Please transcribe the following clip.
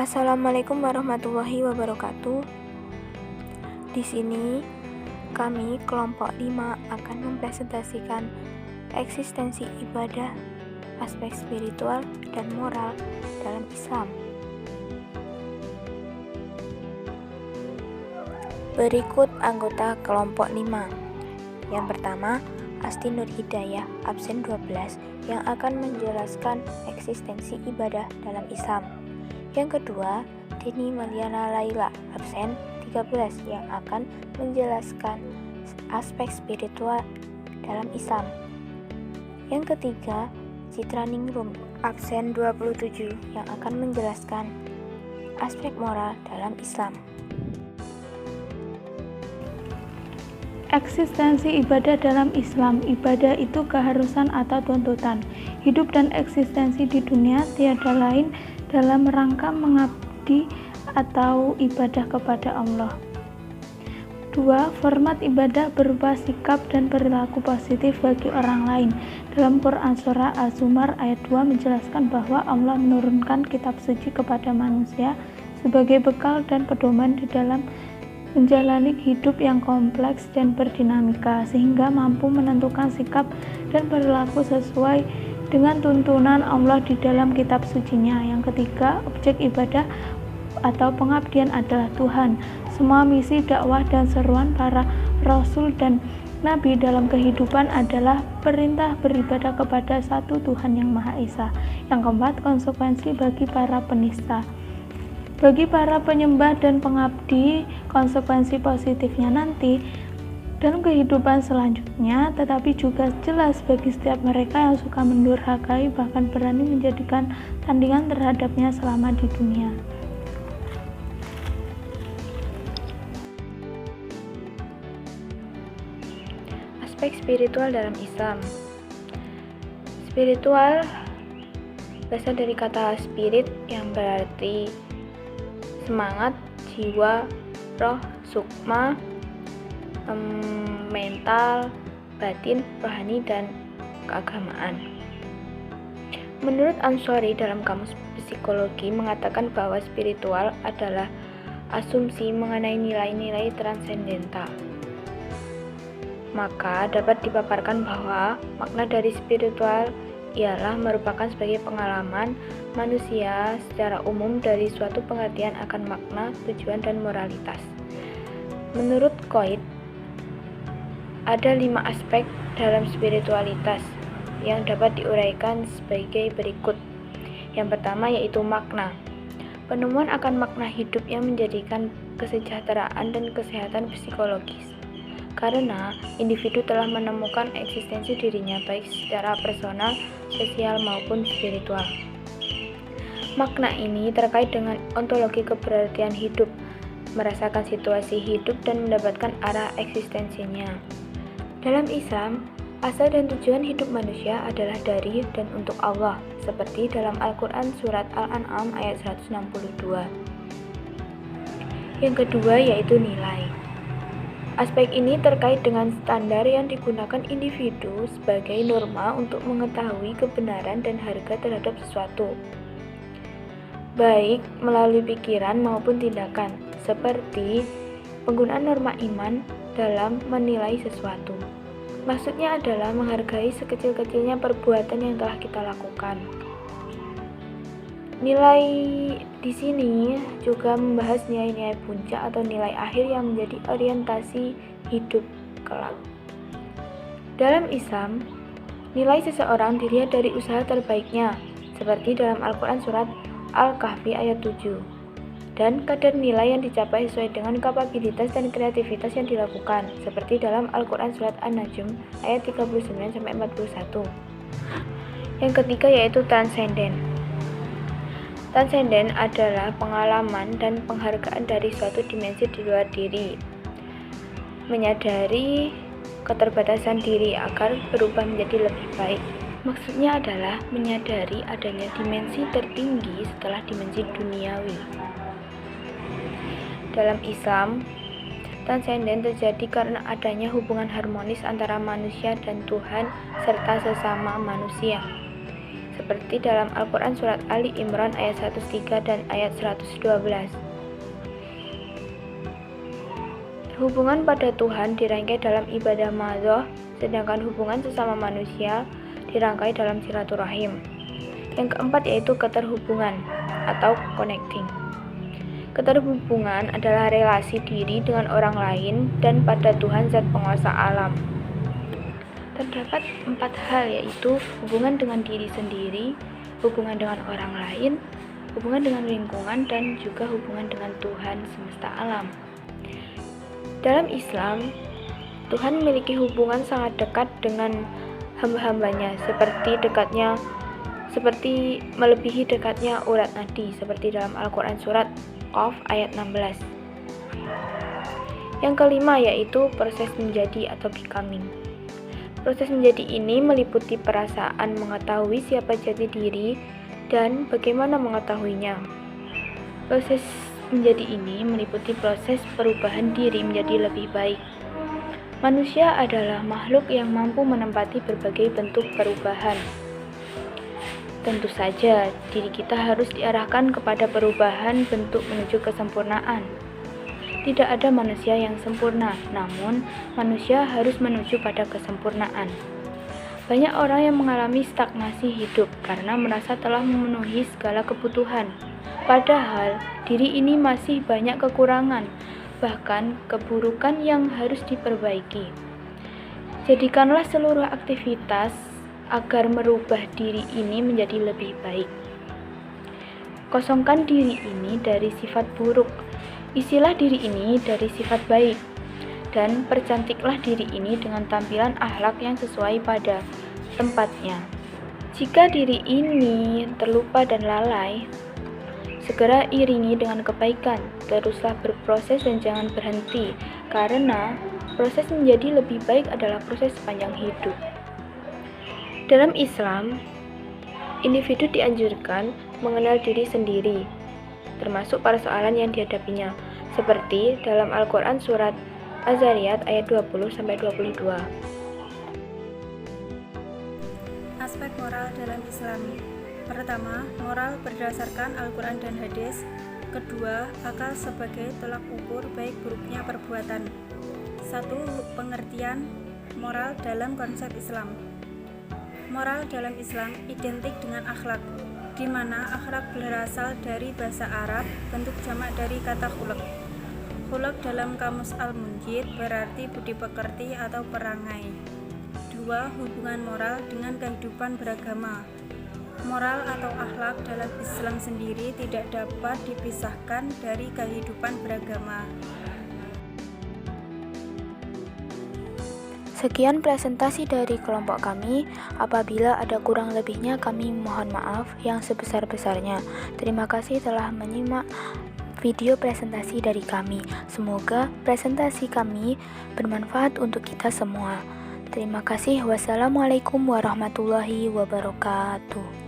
Assalamualaikum warahmatullahi wabarakatuh. Di sini kami kelompok 5 akan mempresentasikan eksistensi ibadah, aspek spiritual dan moral dalam Islam. Berikut anggota kelompok 5. Yang pertama, Asti Nur Hidayah, absen 12, yang akan menjelaskan eksistensi ibadah dalam Islam. Yang kedua, Deni Maliana Laila, absen 13, yang akan menjelaskan aspek spiritual dalam Islam. Yang ketiga, Citra Ningrum, absen 27, yang akan menjelaskan aspek moral dalam Islam. Eksistensi ibadah dalam Islam. Ibadah itu keharusan atau tuntutan hidup dan eksistensi di dunia tiada lain dalam rangka mengabdi atau ibadah kepada Allah. 2. Format ibadah berupa sikap dan perilaku positif bagi orang lain. Dalam Quran Surah Az-Zumar ayat 2 menjelaskan bahwa Allah menurunkan kitab suci kepada manusia sebagai bekal dan pedoman di dalam menjalani hidup yang kompleks dan berdinamika, sehingga mampu menentukan sikap dan perilaku sesuai dengan tuntunan Allah di dalam kitab sucinya. Yang ketiga, objek ibadah atau pengabdian adalah Tuhan. Semua misi dakwah dan seruan para rasul dan nabi dalam kehidupan adalah perintah beribadah kepada satu Tuhan yang Maha Esa. Yang keempat, konsekuensi bagi para penista. Bagi para penyembah dan pengabdi, konsekuensi positifnya nanti dalam kehidupan selanjutnya, tetapi juga jelas bagi setiap mereka yang suka mendurhakai, bahkan berani menjadikan tandingan terhadapnya selama di dunia. Aspek spiritual dalam Islam. Spiritual berasal dari kata spirit yang berarti semangat, jiwa, roh, sukma, mental, batin, rohani, dan keagamaan. Menurut Ansori dalam kamus psikologi mengatakan bahwa spiritual adalah asumsi mengenai nilai-nilai transendental. Maka dapat dipaparkan bahwa makna dari spiritual ialah merupakan sebagai pengalaman manusia secara umum dari suatu pengertian akan makna, tujuan, dan moralitas. Menurut Coit, ada 5 aspek dalam spiritualitas yang dapat diuraikan sebagai berikut. Yang pertama yaitu makna. Penemuan akan makna hidup yang menjadikan kesejahteraan dan kesehatan psikologis. Karena individu telah menemukan eksistensi dirinya baik secara personal, sosial, maupun spiritual. Makna ini terkait dengan ontologi keberartian hidup, merasakan situasi hidup dan mendapatkan arah eksistensinya. Dalam Islam, asal dan tujuan hidup manusia adalah dari dan untuk Allah, seperti dalam Al-Quran Surat Al-An'am ayat 162. Yang kedua yaitu nilai. Aspek ini terkait dengan standar yang digunakan individu sebagai norma untuk mengetahui kebenaran dan harga terhadap sesuatu, baik melalui pikiran maupun tindakan, seperti penggunaan norma iman dalam menilai sesuatu. Maksudnya adalah menghargai sekecil-kecilnya perbuatan yang telah kita lakukan. Nilai di sini juga membahas nilai-nilai puncak atau nilai akhir yang menjadi orientasi hidup kelak. Dalam Islam, nilai seseorang dilihat dari usaha terbaiknya, seperti dalam Al-Quran Surat Al-Kahfi ayat 7, dan kadar nilai yang dicapai sesuai dengan kapabilitas dan kreativitas yang dilakukan, seperti dalam Al-Quran Surat An-Najm ayat 39-41. Yang ketiga yaitu transenden. Transenden adalah pengalaman dan penghargaan dari suatu dimensi di luar diri, menyadari keterbatasan diri agar berubah menjadi lebih baik. Maksudnya adalah menyadari adanya dimensi tertinggi setelah dimensi duniawi. Dalam Islam, transenden terjadi karena adanya hubungan harmonis antara manusia dan Tuhan serta sesama manusia. seperti dalam Al-Quran Surat Ali Imran ayat 103 dan ayat 112. Hubungan pada Tuhan dirangkai dalam ibadah madhoh, sedangkan hubungan sesama manusia dirangkai dalam silaturahim. Yang keempat yaitu keterhubungan atau connecting. Keterhubungan adalah relasi diri dengan orang lain dan pada Tuhan Zat Penguasa alam. Terdapat 4 hal yaitu hubungan dengan diri sendiri, hubungan dengan orang lain, hubungan dengan lingkungan, dan juga hubungan dengan Tuhan semesta alam. Dalam Islam, Tuhan memiliki hubungan sangat dekat dengan hamba-hambanya seperti melebihi dekatnya urat nadi seperti dalam Al-Quran Surat Qaf ayat 16. Yang kelima yaitu proses menjadi atau becoming. Proses menjadi ini meliputi perasaan mengetahui siapa jati diri dan bagaimana mengetahuinya. Proses menjadi ini meliputi proses perubahan diri menjadi lebih baik. Manusia adalah makhluk yang mampu menempati berbagai bentuk perubahan. Tentu saja, diri kita harus diarahkan kepada perubahan bentuk menuju kesempurnaan. Tidak ada manusia yang sempurna, namun manusia harus menuju pada kesempurnaan. Banyak orang yang mengalami stagnasi hidup karena merasa telah memenuhi segala kebutuhan. Padahal, diri ini masih banyak kekurangan, bahkan keburukan yang harus diperbaiki. Jadikanlah seluruh aktivitas agar merubah diri ini menjadi lebih baik. Kosongkan diri ini dari sifat buruk, isilah diri ini dari sifat baik, dan percantiklah diri ini dengan tampilan akhlak yang sesuai pada tempatnya. Jika diri ini terlupa dan lalai, segera iringi dengan kebaikan, teruslah berproses dan jangan berhenti, karena proses menjadi lebih baik adalah proses sepanjang hidup. Dalam Islam, individu dianjurkan mengenal diri sendiri, termasuk persoalan yang dihadapinya, seperti dalam Al-Quran Surat Az-Zariyat ayat 20-22. Aspek moral dalam Islam. Pertama, moral berdasarkan Al-Quran dan hadis. Kedua, akal sebagai tolak ukur baik buruknya perbuatan. 1. Pengertian moral dalam konsep Islam. Moral dalam Islam identik dengan akhlak, di mana akhlak berasal dari bahasa Arab, bentuk jamak dari kata khuluk. Khuluk dalam Kamus Al-Munjid berarti budi pekerti atau perangai. 2. Hubungan moral dengan kehidupan beragama. Moral atau akhlak dalam Islam sendiri tidak dapat dipisahkan dari kehidupan beragama. Sekian presentasi dari kelompok kami. Apabila ada kurang lebihnya kami mohon maaf yang sebesar-besarnya. Terima kasih telah menyimak video presentasi dari kami. Semoga presentasi kami bermanfaat untuk kita semua. Terima kasih. Wassalamualaikum warahmatullahi wabarakatuh.